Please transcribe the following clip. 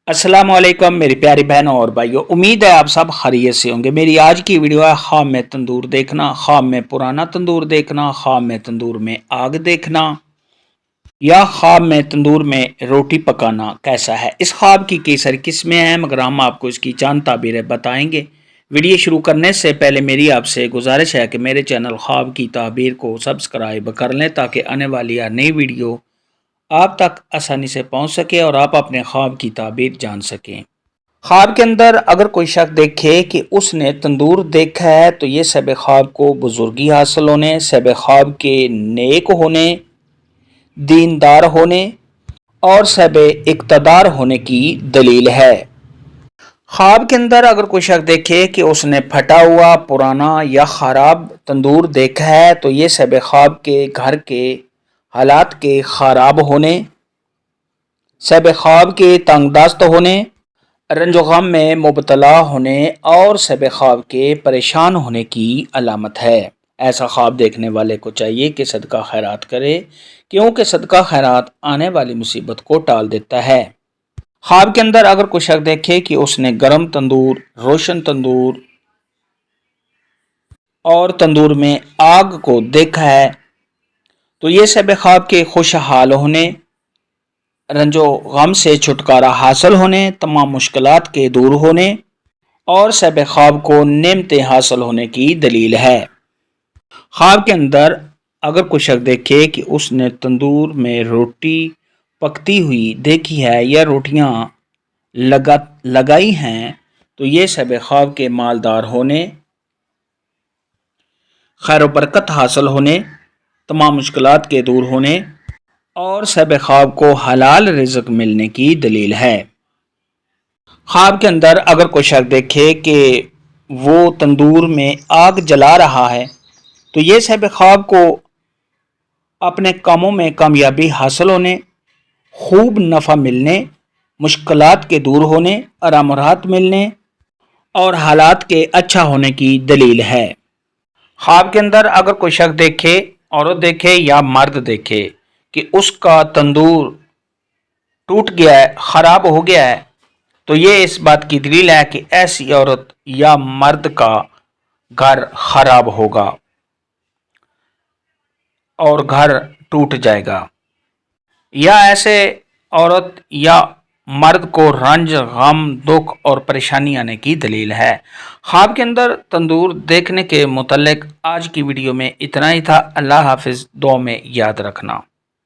अस्सलाम वालेकुम मेरी प्यारी बहनों और भाइयों, उम्मीद है आप सब खैरियत से होंगे। मेरी आज की वीडियो है ख्वाब में तंदूर देखना, ख्वाब में पुराना तंदूर देखना, ख्वाब में तंदूर में आग देखना या ख्वाब में तंदूर में रोटी पकाना कैसा है। इस ख्वाब की कई सारी किस्में हैं मगर हम आपको इसकी चंद ताबीरें बताएंगे। वीडियो शुरू करने से पहले मेरी आपसे गुजारिश है कि मेरे चैनल ख्वाब की ताबीर को सब्सक्राइब कर लें ताकि आने वाली हर नई वीडियो आप तक आसानी से पहुंच सके और आप अपने ख्वाब की ताबीर जान सकें। ख्वाब के अंदर अगर कोई शख्स देखे कि उसने तंदूर देखा है तो ये सब ख्वाब को बुजुर्गी हासिल होने, सब ख्वाब के नेक होने, दीनदार होने और सब इक़्तिदार होने की दलील है। ख्वाब के अंदर अगर कोई शख्स देखे कि उसने फटा हुआ, पुराना या ख़राब तंदूर देखा है तो ये सब ख्वाब के घर के हालात के ख़राब होने, सब ख्वाब के तंगदस्त होने, रंजो गम में मुबतला होने और सब ख्वाब के परेशान होने की अलामत है। ऐसा ख्वाब देखने वाले को चाहिए कि सदका खैरात करे, क्योंकि सदका खैरात आने वाली मुसीबत को टाल देता है। ख्वाब के अंदर अगर कोई शख्स देखे कि उसने गर्म तंदूर, रोशन तंदूर और तंदूर में आग को देखा है तो ये सब ख्वाब के खुशहाल होने, रंजो गम से छुटकारा हासिल होने, तमाम मुश्किलात के दूर होने और सब ख्वाब को नेमतें हासिल होने की दलील है। ख्वाब के अंदर अगर कोई शख्स देखे कि उसने तंदूर में रोटी पकती हुई देखी है या रोटियां लगाई हैं तो ये सब ख्वाब के मालदार होने, खैर व बरकत हासिल होने, तमाम मुश्किलात के दूर होने और सब ख्वाब को हलाल रिज़्क मिलने की दलील है। ख्वाब के अंदर अगर कोई शख्स देखे कि वो तंदूर में आग जला रहा है तो ये सब ख्वाब को अपने कामों में कामयाबी हासिल होने, खूब नफ़ा मिलने, मुश्किलात के दूर होने, आराम राहत मिलने और हालात के अच्छा होने की दलील है। ख्वाब के अंदर अगर कोई शख्स देखे, औरत देखे या मर्द देखे कि उसका तंदूर टूट गया है, ख़राब हो गया है तो ये इस बात की दलील है कि ऐसी औरत या मर्द का घर ख़राब होगा और घर टूट जाएगा, या ऐसे औरत या मर्द को रंज, गम, दुख और परेशानी आने की दलील है। ख्वाब के अंदर तंदूर देखने के मुतल्लिक आज की वीडियो में इतना ही था। अल्लाह हाफिज़, दुआ में याद रखना।